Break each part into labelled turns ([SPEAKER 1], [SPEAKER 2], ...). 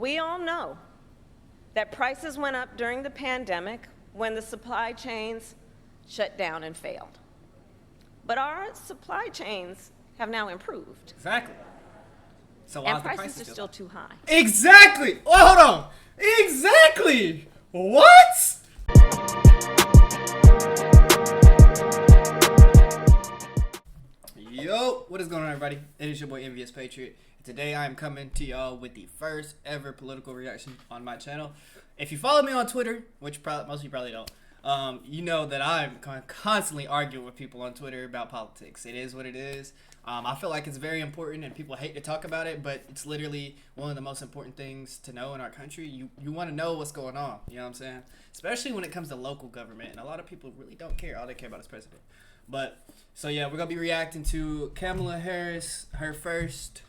[SPEAKER 1] We all know that prices went up during the pandemic when the supply chains shut down and failed. But our supply chains have now improved.
[SPEAKER 2] Exactly. So why
[SPEAKER 1] And
[SPEAKER 2] is the
[SPEAKER 1] prices are still too high.
[SPEAKER 2] Exactly. Oh, hold on. Exactly. What? Yo, what is going on, everybody? It is your boy Envious Patriot. Today I am coming to y'all with the first ever political reaction on my channel. If you follow me on Twitter, which most of you probably don't, you know that I'm constantly arguing with people on Twitter about politics. It is what it is. I feel like it's very important and people hate to talk about it, but it's literally one of the most important things to know in our country. You want to know what's going on, you know what I'm saying? Especially when it comes to local government, and a lot of people really don't care. All they care about is president. But, so yeah, we're going to be reacting to Kamala Harris, her first...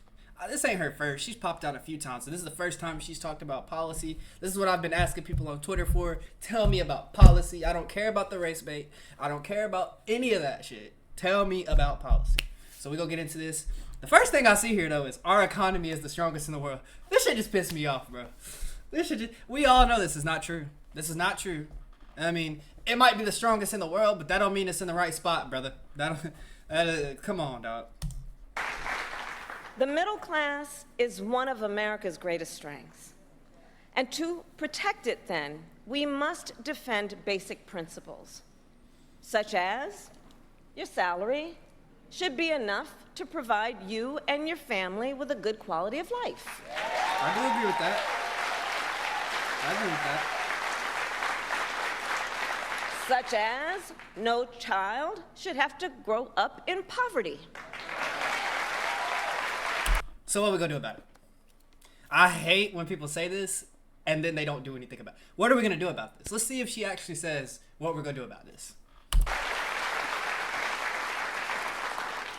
[SPEAKER 2] This ain't her first. She's popped out a few times. So this is the first time she's talked about policy. This is what I've been asking people on Twitter for. Tell me about policy. I don't care about the race bait. I don't care about any of that shit. Tell me about policy. So we're going to get into this. The first thing I see here, though, is our economy is the strongest in the world. This shit just pissed me off, bro. We all know this is not true. This is not true. I mean, it might be the strongest in the world, but that don't mean it's in the right spot, brother. Come on, dog.
[SPEAKER 1] The middle class is one of America's greatest strengths. And to protect it, then, we must defend basic principles, such as your salary should be enough to provide you and your family with a good quality of life.
[SPEAKER 2] I do agree with that. I agree with that.
[SPEAKER 1] Such as no child should have to grow up in poverty.
[SPEAKER 2] So what are we going to do about it? I hate when people say this and then they don't do anything about it. What are we going to do about this? Let's see if she actually says what we're going to do about this.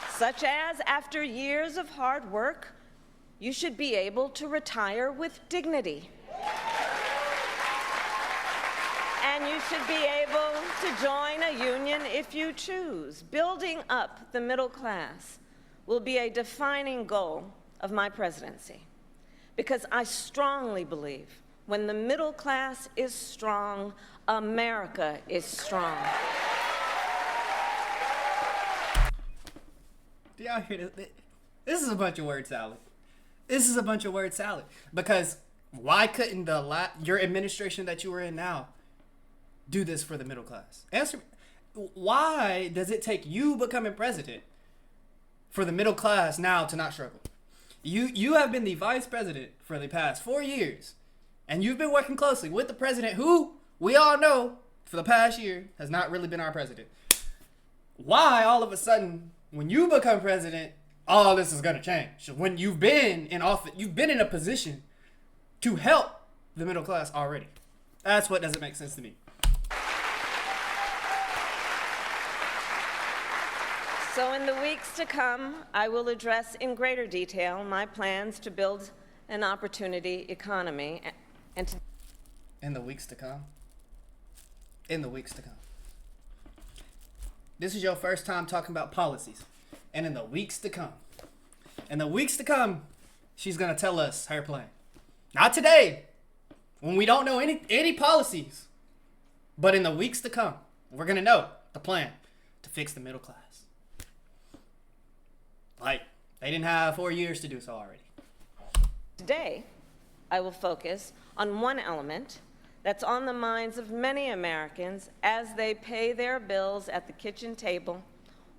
[SPEAKER 1] Such as after years of hard work, you should be able to retire with dignity. And you should be able to join a union if you choose. Building up the middle class will be a defining goal of my presidency, because I strongly believe when the middle class is strong, America is strong.
[SPEAKER 2] Do y'all hear this? This is a bunch of word salad. This is a bunch of word salad. Because why couldn't your administration that you were in now do this for the middle class? Answer me. Why does it take you becoming president for the middle class now to not struggle? You have been the vice president for the past 4 years, and you've been working closely with the president who, we all know, for the past year, has not really been our president. Why, all of a sudden, when you become president, all this is going to change? When you've been in office, you've been in a position to help the middle class already. That's what doesn't make sense to me.
[SPEAKER 1] So in the weeks to come, I will address in greater detail my plans to build an opportunity economy and to...
[SPEAKER 2] In the weeks to come? In the weeks to come. This is your first time talking about policies. And in the weeks to come. In the weeks to come, she's going to tell us her plan. Not today, when we don't know any policies. But in the weeks to come, we're going to know the plan to fix the middle class. Like, they didn't have 4 years to do so already.
[SPEAKER 1] Today, I will focus on one element that's on the minds of many Americans as they pay their bills at the kitchen table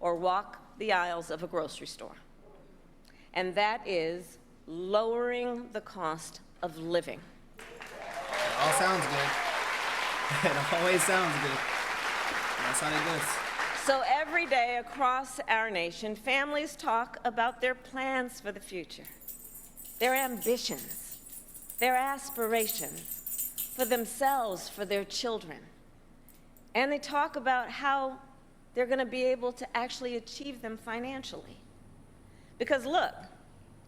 [SPEAKER 1] or walk the aisles of a grocery store. And that is lowering the cost of living.
[SPEAKER 2] It all sounds good. It always sounds good. That's how it goes.
[SPEAKER 1] So every day across our nation, families talk about their plans for the future, their ambitions, their aspirations for themselves, for their children. And they talk about how they're going to be able to actually achieve them financially. Because look,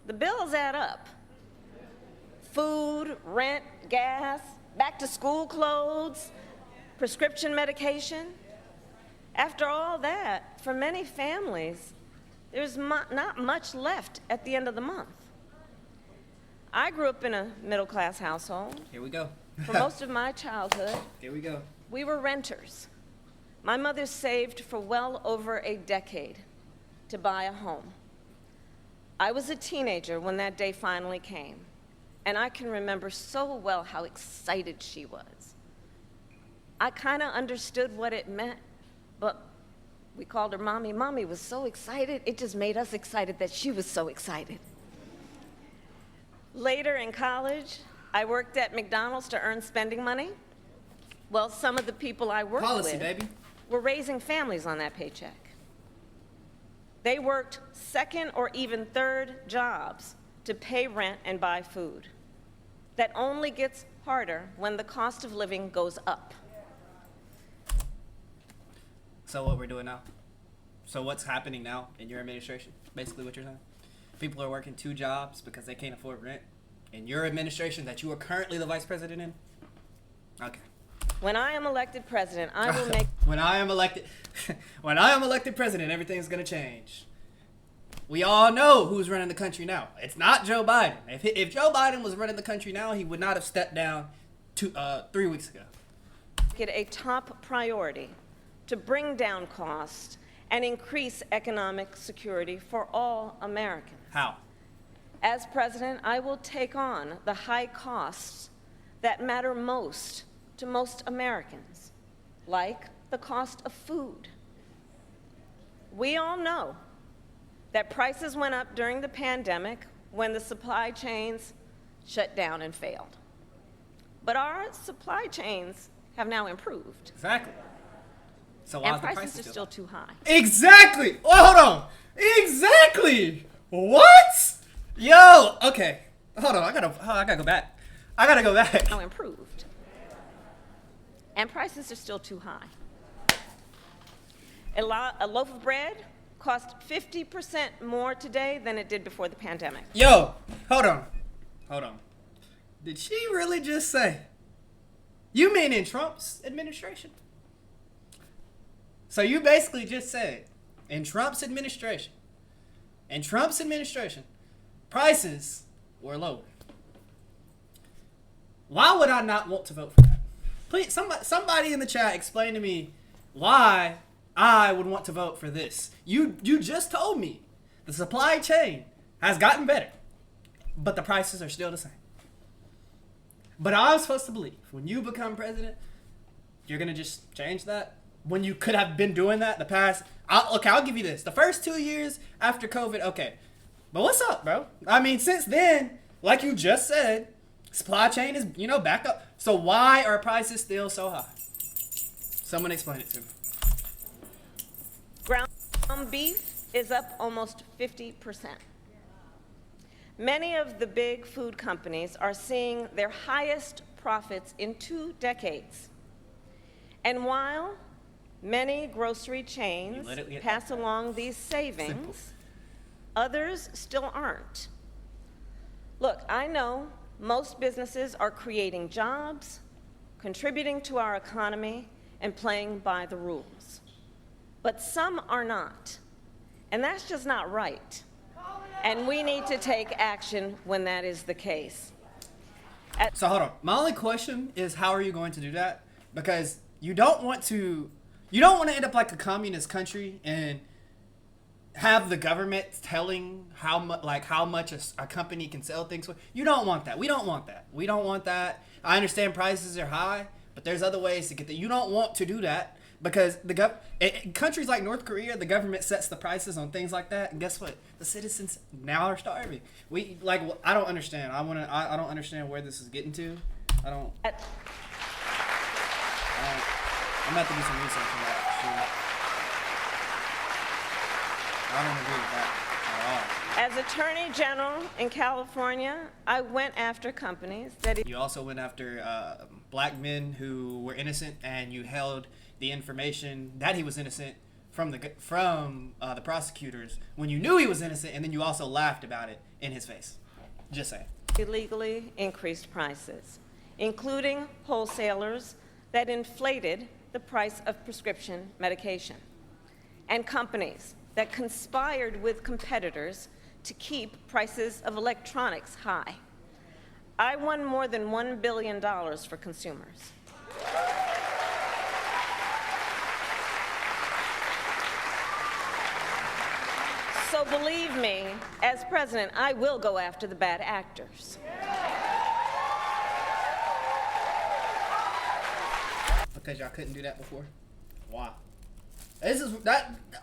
[SPEAKER 1] the bills add up. Food, rent, gas, back to school clothes, prescription medication. After all that, for many families, there's not much left at the end of the month. I grew up in a middle-class household.
[SPEAKER 2] Here we go.
[SPEAKER 1] For most of my childhood,
[SPEAKER 2] Here we go.
[SPEAKER 1] we were renters. My mother saved for well over a decade to buy a home. I was a teenager when that day finally came, and I can remember so well how excited she was. I kind of understood what it meant, but we called her Mommy. Mommy was so excited, it just made us excited that she was so excited. Later in college, I worked at McDonald's to earn spending money. Well, some of the people I worked
[SPEAKER 2] Policy,
[SPEAKER 1] with
[SPEAKER 2] baby.
[SPEAKER 1] were raising families on that paycheck. They worked second or even third jobs to pay rent and buy food. That only gets harder when the cost of living goes up.
[SPEAKER 2] So what we're doing now? So what's happening now in your administration? Basically what you're saying? People are working 2 jobs because they can't afford rent. In your administration that you are currently the vice president in? Okay.
[SPEAKER 1] When I am elected president, I will make
[SPEAKER 2] when I am elected president, everything's gonna change. We all know who's running the country now. It's not Joe Biden. If Joe Biden was running the country now, he would not have stepped down 3 weeks ago.
[SPEAKER 1] it a top priority to bring down costs and increase economic security for all Americans.
[SPEAKER 2] How?
[SPEAKER 1] As president, I will take on the high costs that matter most to most Americans, like the cost of food. We all know that prices went up during the pandemic when the supply chains shut down and failed. But our supply chains have now improved,
[SPEAKER 2] Exactly. So why
[SPEAKER 1] and
[SPEAKER 2] is the
[SPEAKER 1] prices
[SPEAKER 2] price
[SPEAKER 1] are still too high.
[SPEAKER 2] Exactly. Oh, hold on. Exactly. What? Yo. Okay. Hold on. I gotta go back. I gotta go back.
[SPEAKER 1] Now improved, and prices are still too high. A loaf of bread costs 50% more today than it did before the pandemic.
[SPEAKER 2] Yo. Hold on. Hold on. Did she really just say? You mean in Trump's administration? So you basically just said, in Trump's administration, prices were lower. Why would I not want to vote for that? Please, somebody in the chat explain to me why I would want to vote for this. You just told me the supply chain has gotten better, but the prices are still the same. But I'm supposed to believe when you become president, you're gonna just change that? When you could have been doing that the past, I'll give you this. The first 2 years after COVID, okay. But what's up, bro? I mean, since then, like you just said, supply chain is, back up. So why are prices still so high? Someone explain it to me.
[SPEAKER 1] Ground beef is up almost 50%. Many of the big food companies are seeing their highest profits in 2 decades. And while many grocery chains pass along these savings, others still aren't. Look, I know most businesses are creating jobs, contributing to our economy, and playing by the rules. But some are not. And that's just not right. And we need to take action when that is the case.
[SPEAKER 2] So hold on. My only question is, how are you going to do that? Because you don't want to end up like a communist country and have the government telling how much a company can sell things for. You don't want that. We don't want that. We don't want that. I understand prices are high, but there's other ways to get that. You don't want to do that because countries like North Korea, the government sets the prices on things like that, and guess what? The citizens now are starving. I don't understand. I don't understand where this is getting to. I'm gonna have to do some research on that. Sure. I don't agree with that at all.
[SPEAKER 1] As Attorney General in California, I went after companies that...
[SPEAKER 2] You also went after black men who were innocent, and you held the information that he was innocent from the prosecutors when you knew he was innocent, and then you also laughed about it in his face. Just saying.
[SPEAKER 1] illegally increased prices, including wholesalers that inflated the price of prescription medication, and companies that conspired with competitors to keep prices of electronics high. I won more than $1 billion for consumers. So believe me, as president, I will go after the bad actors.
[SPEAKER 2] Because y'all couldn't do that before? Why?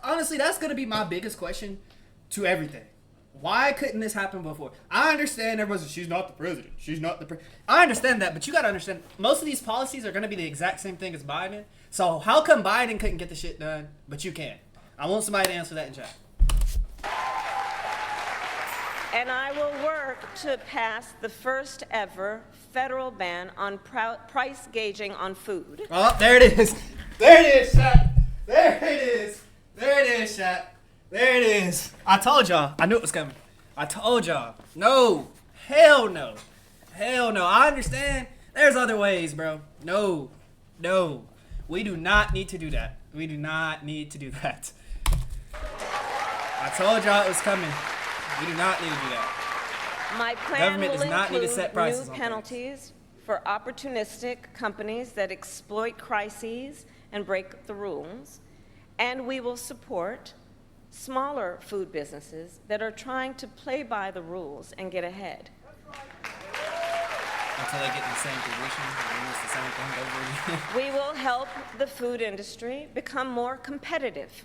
[SPEAKER 2] Honestly, that's gonna be my biggest question to everything. Why couldn't this happen before? I understand everyone's, she's not the president. She's not the president. I understand that, but you gotta understand, most of these policies are gonna be the exact same thing as Biden. So how come Biden couldn't get the shit done, but you can? I want somebody to answer that in chat.
[SPEAKER 1] And I will work to pass the first ever federal ban on price gauging on food.
[SPEAKER 2] Oh, there it is. There it is, chat. There it is. There it is, chat. There it is. I told y'all. I knew it was coming. I told y'all. No. Hell no. Hell no. I understand. There's other ways, bro. No. No. We do not need to do that. We do not need to do that. I told y'all it was coming. We do not need to do that.
[SPEAKER 1] My plan
[SPEAKER 2] Government
[SPEAKER 1] will
[SPEAKER 2] does not need to
[SPEAKER 1] include
[SPEAKER 2] set prices
[SPEAKER 1] new
[SPEAKER 2] on
[SPEAKER 1] penalties for opportunistic companies that exploit crises and break the rules, and we will support smaller food businesses that are trying to play by the rules and get ahead.
[SPEAKER 2] Until they get in the same position and it's the same thing over again.
[SPEAKER 1] We will help the food industry become more competitive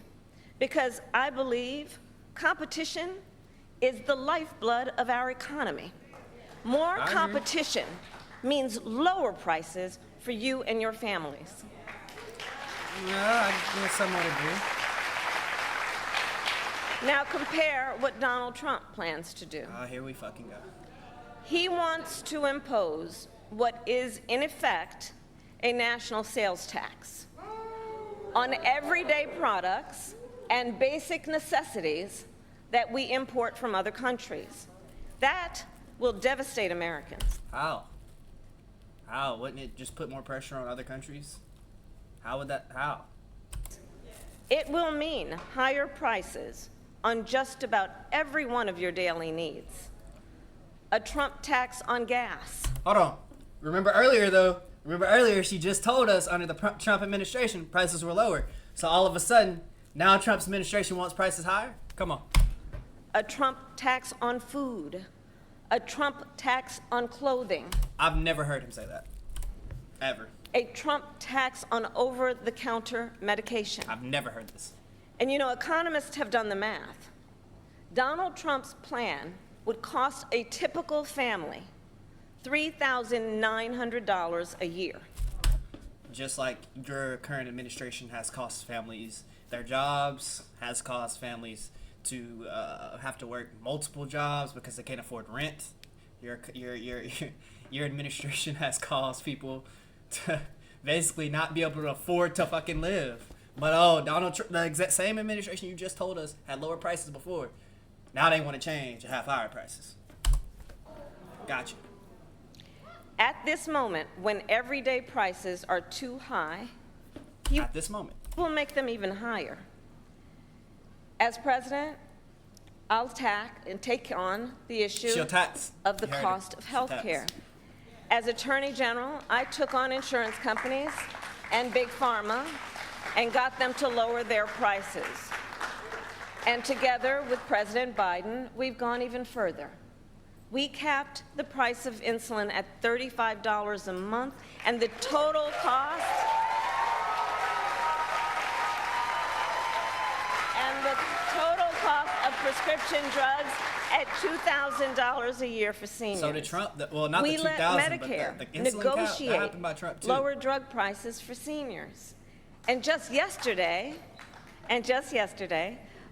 [SPEAKER 1] because I believe competition is the lifeblood of our economy. More competition means lower prices for you and your families.
[SPEAKER 2] Yeah, I somewhat agree.
[SPEAKER 1] Now compare what Donald Trump plans to do.
[SPEAKER 2] Here we fucking go.
[SPEAKER 1] He wants to impose what is, in effect, a national sales tax on everyday products and basic necessities that we import from other countries. That will devastate Americans.
[SPEAKER 2] How? How? Wouldn't it just put more pressure on other countries? How would that, how?
[SPEAKER 1] It will mean higher prices on just about every one of your daily needs. A Trump tax on gas.
[SPEAKER 2] Hold on. Remember earlier, though, she just told us under the Trump administration, prices were lower. So all of a sudden, now Trump's administration wants prices higher? Come on.
[SPEAKER 1] A Trump tax on food. A Trump tax on clothing.
[SPEAKER 2] I've never heard him say that. Ever.
[SPEAKER 1] A Trump tax on over-the-counter medication.
[SPEAKER 2] I've never heard this.
[SPEAKER 1] And you know, economists have done the math. Donald Trump's plan would cost a typical family $3,900 a year.
[SPEAKER 2] Just like your current administration has cost families their jobs, has cost families to have to work multiple jobs because they can't afford rent. Your administration has caused people to basically not be able to afford to fucking live. But Donald Trump, the exact same administration you just told us had lower prices before. Now they want to change and have higher prices. Gotcha.
[SPEAKER 1] At this moment, when everyday prices are too high, he
[SPEAKER 2] At this moment.
[SPEAKER 1] will make them even higher. As president, I'll take on the issue
[SPEAKER 2] She'll tax.
[SPEAKER 1] of the
[SPEAKER 2] You heard
[SPEAKER 1] cost
[SPEAKER 2] her.
[SPEAKER 1] of
[SPEAKER 2] She'll
[SPEAKER 1] health
[SPEAKER 2] tax.
[SPEAKER 1] care. As Attorney General, I took on insurance companies and Big Pharma and got them to lower their prices. And together with President Biden, we've gone even further. We capped the price of insulin at $35 a month, and the total cost of prescription drugs at $2,000 a year for seniors.
[SPEAKER 2] So did Trump, not
[SPEAKER 1] We
[SPEAKER 2] the
[SPEAKER 1] let
[SPEAKER 2] 2000,
[SPEAKER 1] Medicare
[SPEAKER 2] but the insulin cap, that
[SPEAKER 1] negotiate
[SPEAKER 2] happened by Trump too.
[SPEAKER 1] lower drug prices for seniors. And just yesterday,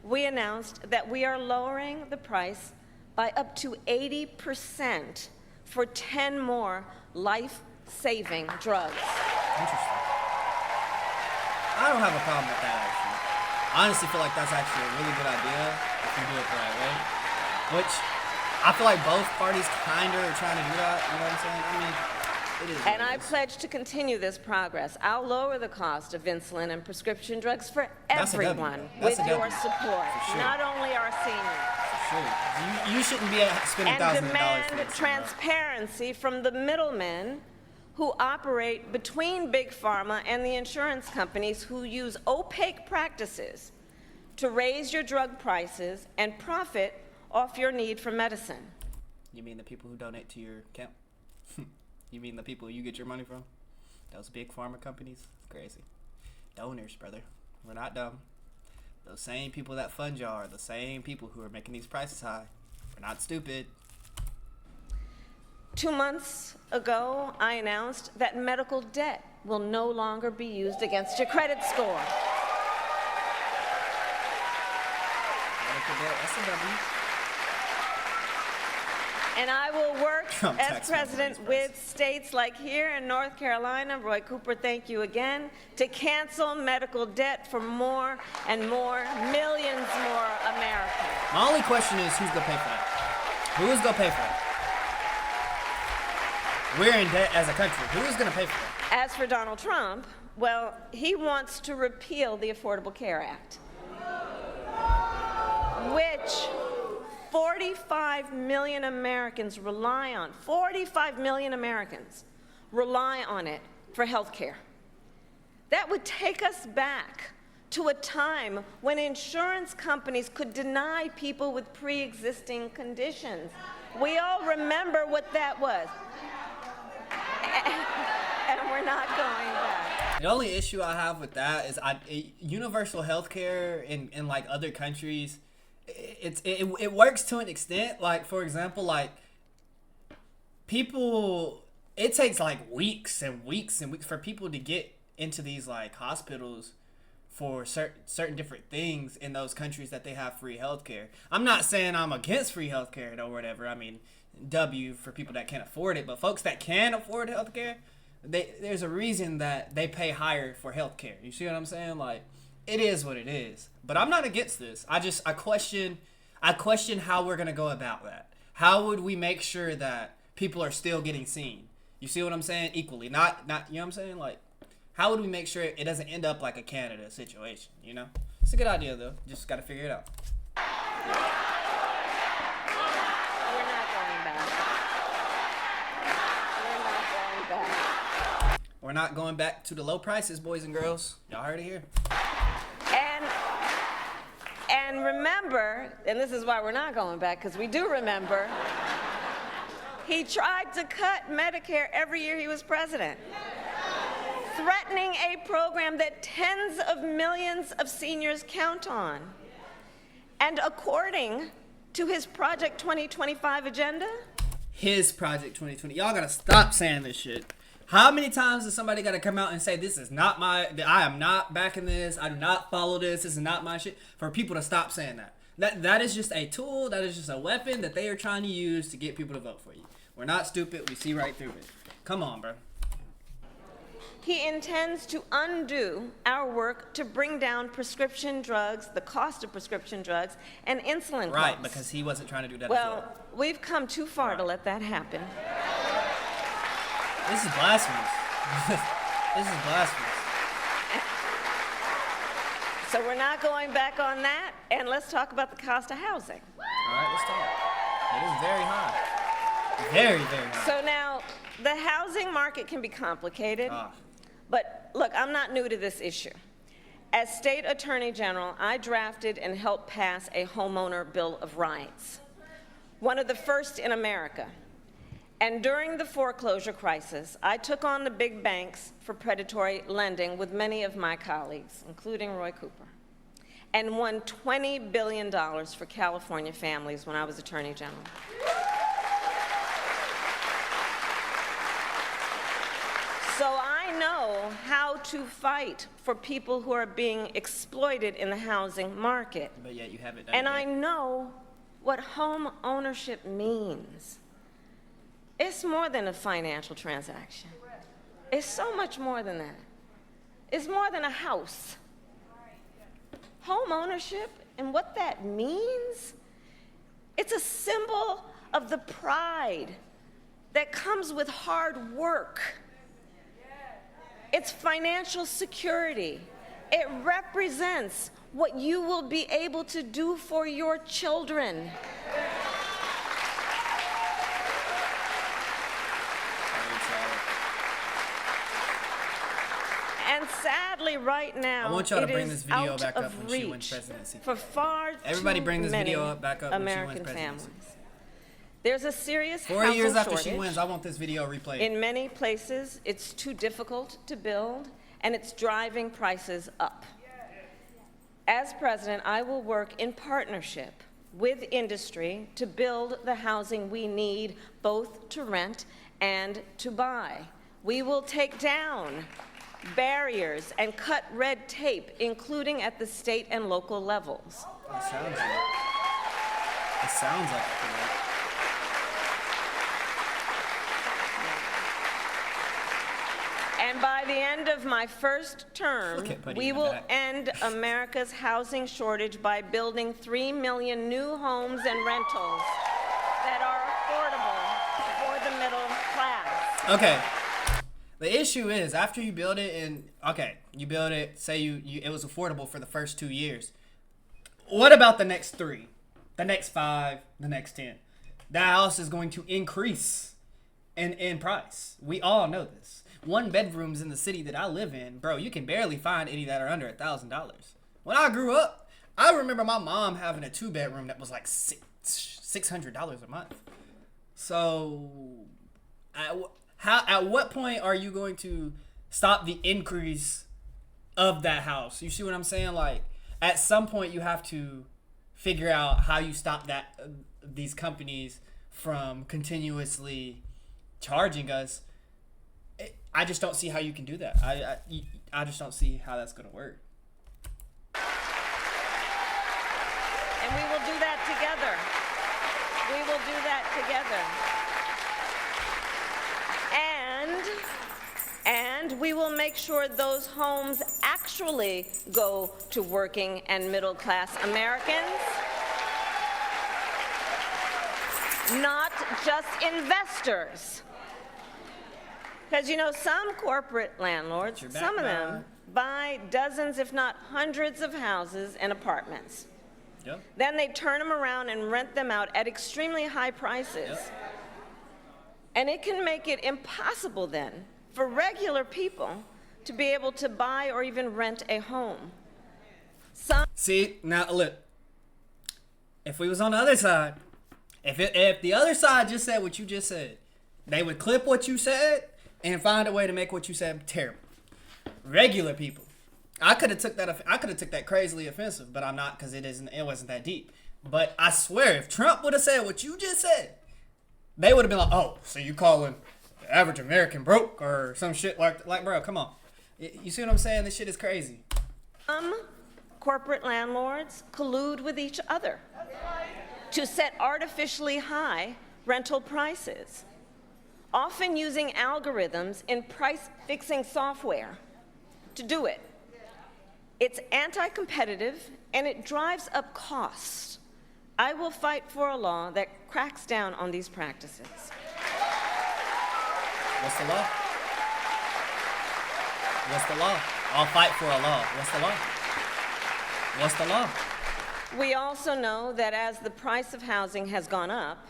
[SPEAKER 1] we announced that we are lowering the price by up to 80% for 10 more life-saving drugs.
[SPEAKER 2] Interesting. I don't have a problem with that, actually. I honestly feel like that's actually a really good idea if you do it the right way. Which, I feel like both parties kind of are trying to do that, you know what I'm saying? I mean, it is.
[SPEAKER 1] And I pledge to continue this progress. I'll lower the cost of insulin and prescription drugs for
[SPEAKER 2] That's a W.
[SPEAKER 1] everyone
[SPEAKER 2] That's
[SPEAKER 1] with
[SPEAKER 2] a W.
[SPEAKER 1] your support,
[SPEAKER 2] For sure.
[SPEAKER 1] not only our seniors.
[SPEAKER 2] For should. You shouldn't be spending
[SPEAKER 1] And
[SPEAKER 2] thousands of dollars
[SPEAKER 1] demand
[SPEAKER 2] for this, bro.
[SPEAKER 1] transparency from the middlemen who operate between Big Pharma and the insurance companies who use opaque practices to raise your drug prices and profit off your need for medicine.
[SPEAKER 2] You mean the people who donate to your account? You mean the people you get your money from? Those big pharma companies? It's crazy. Donors, brother. We're not dumb. Those same people that fund y'all are the same people who are making these prices high. We're not stupid.
[SPEAKER 1] 2 months ago, I announced that medical debt will no longer be used against your credit score.
[SPEAKER 2] Medical debt, that's a W.
[SPEAKER 1] And I will work
[SPEAKER 2] Trump
[SPEAKER 1] as
[SPEAKER 2] tax
[SPEAKER 1] president
[SPEAKER 2] money,
[SPEAKER 1] with states like here in North Carolina, Roy Cooper, thank you again, to cancel medical debt for more and more, millions more Americans.
[SPEAKER 2] My only question is who's gonna pay for that? Who is gonna pay for that? We're in debt as a country. Who is gonna pay for that?
[SPEAKER 1] As for Donald Trump, well, he wants to repeal the Affordable Care Act, which 45 million Americans rely on. 45 million Americans rely on it for health care. That would take us back to a time when insurance companies could deny people with pre-existing conditions. We all remember what that was. And we're not going back.
[SPEAKER 2] The only issue I have with that is universal health care in like other countries, it works to an extent. Like, for example, like people, it takes like weeks and weeks and weeks for people to get into these like hospitals for certain different things in those countries that they have free healthcare. I'm not saying I'm against free healthcare or whatever. I mean, W for people that can't afford it, but folks that can afford healthcare, there's a reason that they pay higher for healthcare. You see what I'm saying? Like, it is what it is. But I'm not against this. I question how we're gonna go about that. How would we make sure that people are still getting seen? You see what I'm saying? Equally, not you know what I'm saying? Like, how would we make sure it doesn't end up like a Canada situation? You know, it's a good idea though. Just gotta figure it out.
[SPEAKER 1] We're not going back. We're not going back.
[SPEAKER 2] We're not going back to the low prices, boys and girls. Y'all heard it here.
[SPEAKER 1] And remember, and this is why we're not going back, because we do remember, he tried to cut Medicare every year he was president, threatening a program that tens of millions of seniors count on. And according to his Project 2025 agenda,
[SPEAKER 2] His Project 2020. Y'all gotta stop saying this shit. How many times is somebody gotta come out and say this is not I am not backing this, I do not follow this is not my shit, for people to stop saying that. That is just a tool, that is just a weapon that they are trying to use to get people to vote for you. We're not stupid, we see right through it. Come on, bro.
[SPEAKER 1] he intends to undo our work to bring down prescription drugs, the cost of prescription drugs, and insulin
[SPEAKER 2] Right,
[SPEAKER 1] costs.
[SPEAKER 2] because he wasn't trying to do that
[SPEAKER 1] Well,
[SPEAKER 2] before.
[SPEAKER 1] we've come too far to let that happen.
[SPEAKER 2] This is blasphemous. This is blasphemous.
[SPEAKER 1] So we're not going back on that, and let's talk about the cost of housing.
[SPEAKER 2] All right, let's talk. It is very high. Very, very high.
[SPEAKER 1] So now, the housing market can be complicated, but look, I'm not new to this issue. As State Attorney General, I drafted and helped pass a homeowner Bill of Rights, one of the first in America. And during the foreclosure crisis, I took on the big banks for predatory lending with many of my colleagues, including Roy Cooper, and won $20 billion for California families when I was Attorney General. So I know how to fight for people who are being exploited in the housing market.
[SPEAKER 2] But yet you haven't done
[SPEAKER 1] And
[SPEAKER 2] it
[SPEAKER 1] I
[SPEAKER 2] yet.
[SPEAKER 1] know what home ownership means. It's more than a financial transaction. It's so much more than that. It's more than a house. Home ownership and what that means, it's a symbol of the pride that comes with hard work. It's financial security. It represents what you will be able to do for your children. And sadly, right now,
[SPEAKER 2] I want y'all to
[SPEAKER 1] it
[SPEAKER 2] bring
[SPEAKER 1] is
[SPEAKER 2] this video
[SPEAKER 1] out
[SPEAKER 2] back up
[SPEAKER 1] of
[SPEAKER 2] when she wins
[SPEAKER 1] reach
[SPEAKER 2] presidency.
[SPEAKER 1] for far
[SPEAKER 2] Everybody
[SPEAKER 1] too
[SPEAKER 2] bring this
[SPEAKER 1] many
[SPEAKER 2] video back up when she wins
[SPEAKER 1] American
[SPEAKER 2] presidency.
[SPEAKER 1] families. There's a serious
[SPEAKER 2] 4
[SPEAKER 1] housing
[SPEAKER 2] years after
[SPEAKER 1] shortage.
[SPEAKER 2] she wins, I want this video replayed.
[SPEAKER 1] In many places, it's too difficult to build, and it's driving prices up. As president, I will work in partnership with industry to build the housing we need, both to rent and to buy. We will take down barriers and cut red tape, including at the state and local levels.
[SPEAKER 2] It sounds like it. It sounds like it.
[SPEAKER 1] And by the end of my first term,
[SPEAKER 2] Look at Buddy
[SPEAKER 1] we
[SPEAKER 2] in the
[SPEAKER 1] will
[SPEAKER 2] back.
[SPEAKER 1] end America's housing shortage by building 3 million new homes and rentals that are affordable for the middle class.
[SPEAKER 2] Okay. The issue is after you build it you build it, say it was affordable for the first 2 years. What about the next 3? The next 5, the next 10? That house is going to increase in price. We all know this. 1 bedrooms in the city that I live in, bro, you can barely find any that are under $1,000. When I grew up, I remember my mom having a 2-bedroom that was like $600 a month. So, at what point are you going to stop the increase of that house? You see what I'm saying? Like, at some point, you have to figure out how you stop these companies from continuously charging us. I just don't see how you can do that. I just don't see how that's going to work.
[SPEAKER 1] And we will do that together. We will do that together. And we will make sure those homes actually go to working and middle class Americans, not just investors. Because, you know, some corporate landlords, some of them buy dozens, if not hundreds of houses and apartments.
[SPEAKER 2] Yep.
[SPEAKER 1] Then they turn them around and rent them out at extremely high prices.
[SPEAKER 2] Yep.
[SPEAKER 1] And it can make it impossible then for regular people to be able to buy or even rent a home.
[SPEAKER 2] See, now look, if we was on the other side, if the other side just said what you just said, they would clip what you said and find a way to make what you said terrible. Regular people, I could have took that crazily offensive, but I'm not, because it wasn't that deep. But I swear, if Trump would have said what you just said, they would have been like, oh, so you calling the average American broke or some shit like bro, come on. You see what I'm saying? This shit is crazy.
[SPEAKER 1] Corporate landlords collude with each other to set artificially high rental prices, often using algorithms in price-fixing software to do it. It's anti-competitive and it drives up costs. I will fight for a law that cracks down on these practices.
[SPEAKER 2] What's the law? What's the law? I'll fight for a law. What's the law? What's the law?
[SPEAKER 1] We also know that as the price of housing has gone up,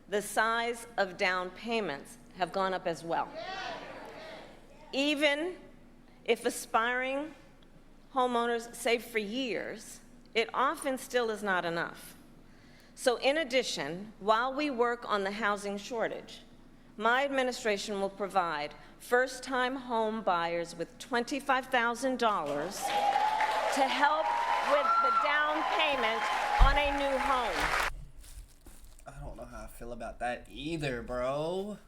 [SPEAKER 1] the size of down payments have gone up as well. Even if aspiring homeowners save for years, it often still is not enough. So in addition, while we work on the housing shortage, my administration will provide first-time home buyers with $25,000 to help with the down payment on a new home.
[SPEAKER 2] I don't know how I feel about that either, bro.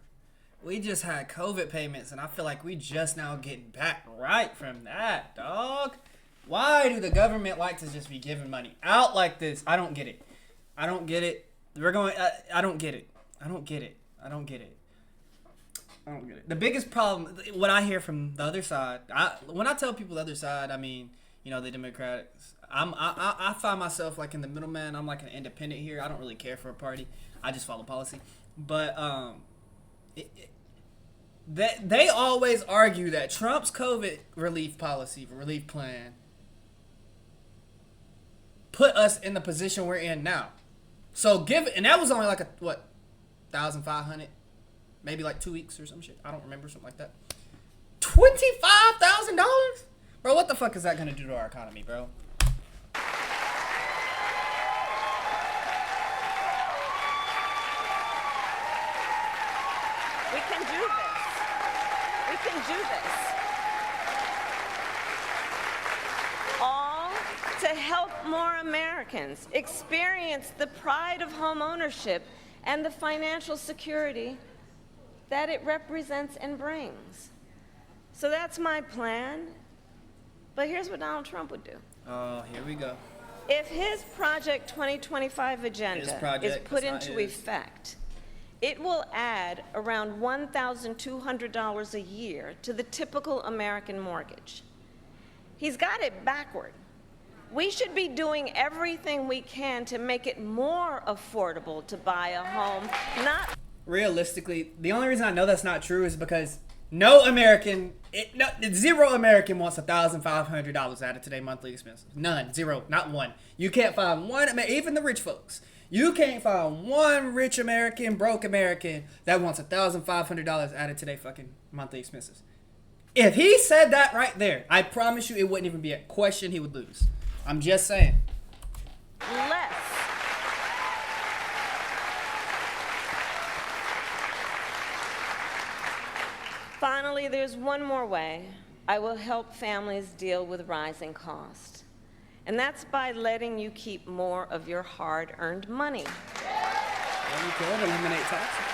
[SPEAKER 2] We just had COVID payments, and I feel like we just now getting back right from that, dog. Why do the government like to just be giving money out like this? I don't get it. I don't get it. I don't get it. I don't get it. I don't get it. I don't get it. The biggest problem, what I hear from the other side, when I tell people the other side, I mean, you know, the Democrats. I find myself like in the middleman. I'm like an independent here. I don't really care for a party. I just follow policy. But they always argue that Trump's COVID relief plan put us in the position we're in now. So and that was only like 1,500, maybe like 2 weeks or some shit. I don't remember, something like that. $25,000, bro. What the fuck is that gonna do to our economy, bro?
[SPEAKER 1] We can do this. We can do this. All to help more Americans experience the pride of home ownership and the financial security that it represents and brings. So that's my plan. But here's what Donald Trump would do.
[SPEAKER 2] Oh, here we go.
[SPEAKER 1] If his Project 2025 agenda is put into effect, it will add around $1,200 a year to the typical American mortgage. He's got it backward. We should be doing everything we can to make it more affordable to buy a home, not...
[SPEAKER 2] Realistically, the only reason I know that's not true is because zero American wants $1,500 added to their monthly expenses. None, zero, not one. You can't find one, even the rich folks. You can't find one rich American, broke American that wants $1,500 added to their fucking monthly expenses. If he said that right there, I promise you it wouldn't even be a question he would lose. I'm just saying.
[SPEAKER 1] Less. Finally, there's one more way I will help families deal with rising costs. And that's by letting you keep more of your hard-earned money.
[SPEAKER 2] Well, you could eliminate taxes.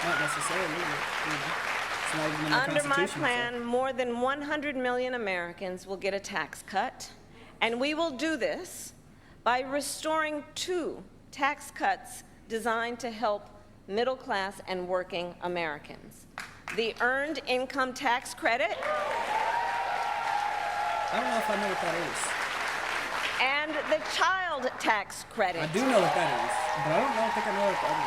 [SPEAKER 2] Not necessarily. It's not even in the
[SPEAKER 1] Under my
[SPEAKER 2] Constitution,
[SPEAKER 1] plan, more than 100 million Americans will get a tax cut. And we will do this by restoring 2 tax cuts designed to help middle-class and working Americans. The Earned Income Tax Credit.
[SPEAKER 2] I don't know if I know what that is.
[SPEAKER 1] And the Child Tax Credit.
[SPEAKER 2] I do know what that is, but I don't think I know what the other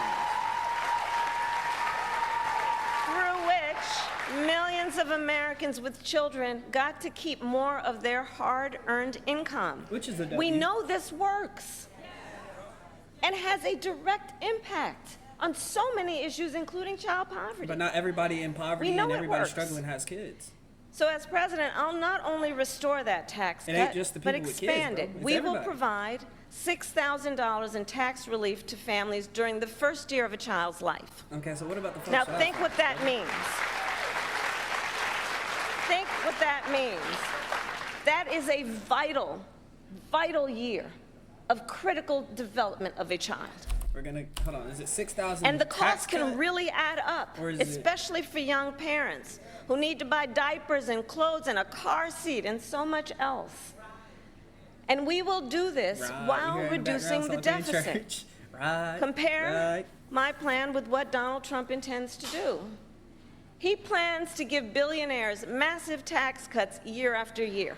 [SPEAKER 2] one is.
[SPEAKER 1] Through which millions of Americans with children got to keep more of their hard-earned income.
[SPEAKER 2] Which is a W.
[SPEAKER 1] We know this works and has a direct impact on so many issues, including child poverty.
[SPEAKER 2] But not everybody in poverty
[SPEAKER 1] We know
[SPEAKER 2] and
[SPEAKER 1] it
[SPEAKER 2] everybody
[SPEAKER 1] works.
[SPEAKER 2] struggling has kids.
[SPEAKER 1] So as president, I'll not only restore that tax
[SPEAKER 2] It ain't
[SPEAKER 1] cut,
[SPEAKER 2] just the
[SPEAKER 1] but
[SPEAKER 2] people with kids,
[SPEAKER 1] expand
[SPEAKER 2] bro.
[SPEAKER 1] it.
[SPEAKER 2] It's
[SPEAKER 1] We will
[SPEAKER 2] everybody.
[SPEAKER 1] provide $6,000 in tax relief to families during the first year of a child's life.
[SPEAKER 2] Okay, so what about the folks
[SPEAKER 1] Now
[SPEAKER 2] that
[SPEAKER 1] think
[SPEAKER 2] have
[SPEAKER 1] what that means. Think what that means. That is a vital, vital year of critical development of a child.
[SPEAKER 2] We're gonna, hold on, is it 6,000
[SPEAKER 1] And the
[SPEAKER 2] tax
[SPEAKER 1] costs can
[SPEAKER 2] cut?
[SPEAKER 1] really add up,
[SPEAKER 2] Or is it-
[SPEAKER 1] especially for young parents who need to buy diapers and clothes and a car seat and so much else. And we will do this
[SPEAKER 2] Right, you
[SPEAKER 1] while
[SPEAKER 2] hear in
[SPEAKER 1] reducing the
[SPEAKER 2] background something in
[SPEAKER 1] deficit.
[SPEAKER 2] church. Right.
[SPEAKER 1] Compare
[SPEAKER 2] Right.
[SPEAKER 1] my plan with what Donald Trump intends to do. He plans to give billionaires massive tax cuts year after year.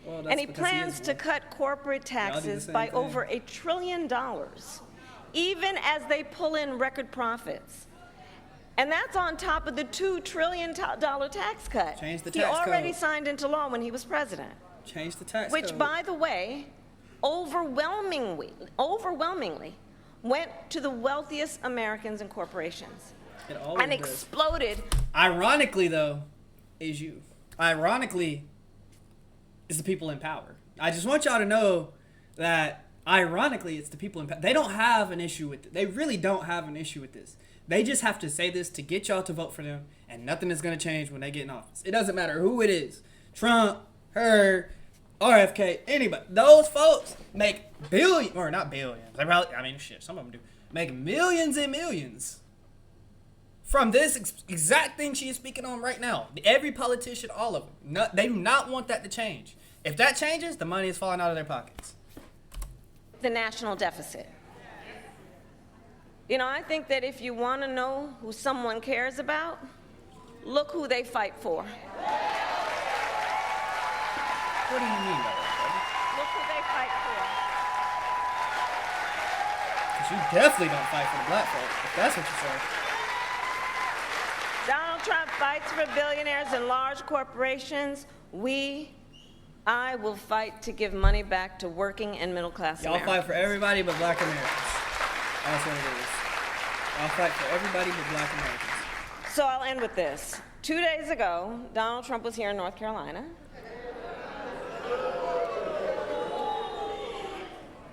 [SPEAKER 2] Well, that's
[SPEAKER 1] And he
[SPEAKER 2] because
[SPEAKER 1] plans
[SPEAKER 2] is
[SPEAKER 1] to
[SPEAKER 2] one.
[SPEAKER 1] cut corporate
[SPEAKER 2] Y'all do the
[SPEAKER 1] taxes
[SPEAKER 2] same
[SPEAKER 1] by
[SPEAKER 2] thing.
[SPEAKER 1] over $1 trillion, even as they pull in record profits. And that's on top of the $2 trillion tax cut
[SPEAKER 2] Change the
[SPEAKER 1] he
[SPEAKER 2] tax
[SPEAKER 1] already
[SPEAKER 2] code.
[SPEAKER 1] signed into law when he was president.
[SPEAKER 2] Change the tax
[SPEAKER 1] Which,
[SPEAKER 2] code.
[SPEAKER 1] by the way, overwhelmingly went to the wealthiest Americans and corporations
[SPEAKER 2] It always
[SPEAKER 1] and
[SPEAKER 2] does.
[SPEAKER 1] exploded.
[SPEAKER 2] Ironically, though, is you. Ironically, is the people in power. I just want y'all to know that, ironically, it's the people in power. They don't have an issue with it. They really don't have an issue with this. They just have to say this to get y'all to vote for them, and nothing is going to change when they get in office. It doesn't matter who it is. Trump, her, RFK, anybody. Those folks make billions, or not billions. They probably, I mean, shit, some of them do. Make millions and millions from this exact thing she is speaking on right now. Every politician, all of them. No, they do not want that to change. If that changes, the money is falling out of their pockets.
[SPEAKER 1] The national deficit. You know, I think that if you want to know who someone cares about, look who they fight for.
[SPEAKER 2] What do you mean by that,
[SPEAKER 1] Look who they fight for.
[SPEAKER 2] brother? 'Cause you definitely don't fight for the black folk, if that's what you say.
[SPEAKER 1] Donald Trump fights for billionaires and large corporations. We I will fight to give money back to working and middle-class
[SPEAKER 2] Y'all
[SPEAKER 1] Americans.
[SPEAKER 2] fight for everybody but black Americans. That's what it is. Y'all fight for everybody but black Americans.
[SPEAKER 1] So I'll end with this. 2 days ago, Donald Trump was here in North Carolina.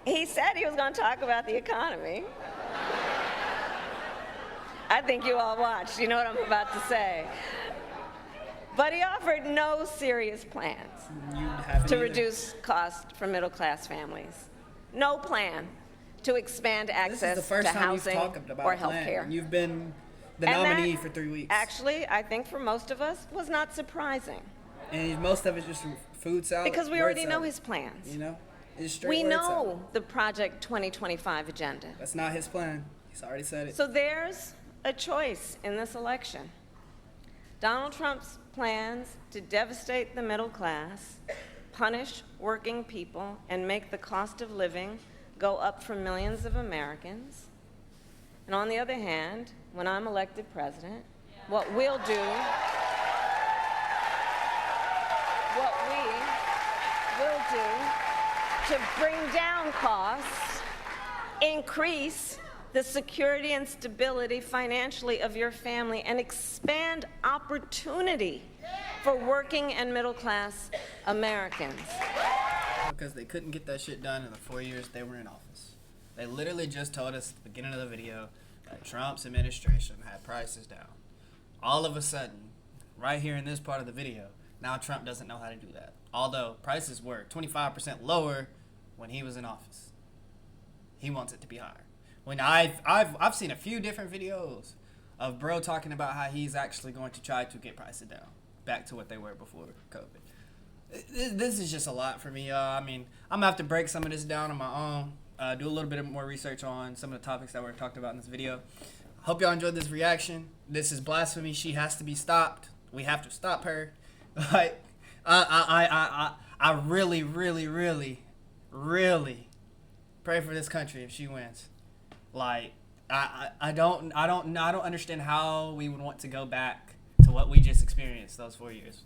[SPEAKER 1] He said he was going to talk about the economy. I think you all watched. You know what I'm about to say. But he offered no serious plans to reduce costs for middle-class families. No plan to expand access to housing or health care.
[SPEAKER 2] You've been the
[SPEAKER 1] And
[SPEAKER 2] nominee
[SPEAKER 1] that,
[SPEAKER 2] for 3 weeks.
[SPEAKER 1] Actually, I think for most of us, was not surprising.
[SPEAKER 2] And most of it's just food salad.
[SPEAKER 1] Because we
[SPEAKER 2] word
[SPEAKER 1] already know
[SPEAKER 2] salad.
[SPEAKER 1] his plans.
[SPEAKER 2] You know? It's straight
[SPEAKER 1] We
[SPEAKER 2] word
[SPEAKER 1] know
[SPEAKER 2] salad.
[SPEAKER 1] the Project 2025 agenda.
[SPEAKER 2] That's not his plan. He's already said it.
[SPEAKER 1] So there's a choice in this election. Donald Trump's plans to devastate the middle class, punish working people, and make the cost of living go up for millions of Americans. And on the other hand, when I'm elected president, what we'll do, what we will do to bring down costs, increase the security and stability financially of your family, and expand opportunity for working and middle-class Americans.
[SPEAKER 2] Because they couldn't get that shit done in the 4 years they were in office. They literally just told us at the beginning of the video that Trump's administration had prices down. All of a sudden, right here in this part of the video, now Trump doesn't know how to do that. Although prices were 25% lower when he was in office. He wants it to be higher. When I've seen a few different videos of bro talking about how he's actually going to try to get prices down back to what they were before COVID. This is just a lot for me, y'all. I mean, I'm gonna have to break some of this down on my own, do a little bit more research on some of the topics that were talked about in this video. Hope y'all enjoyed this reaction. This is blasphemy. She has to be stopped. We have to stop her. Like, I really, really, really, really pray for this country if she wins. Like, I don't understand how we would want to go back to what we just experienced those 4 years.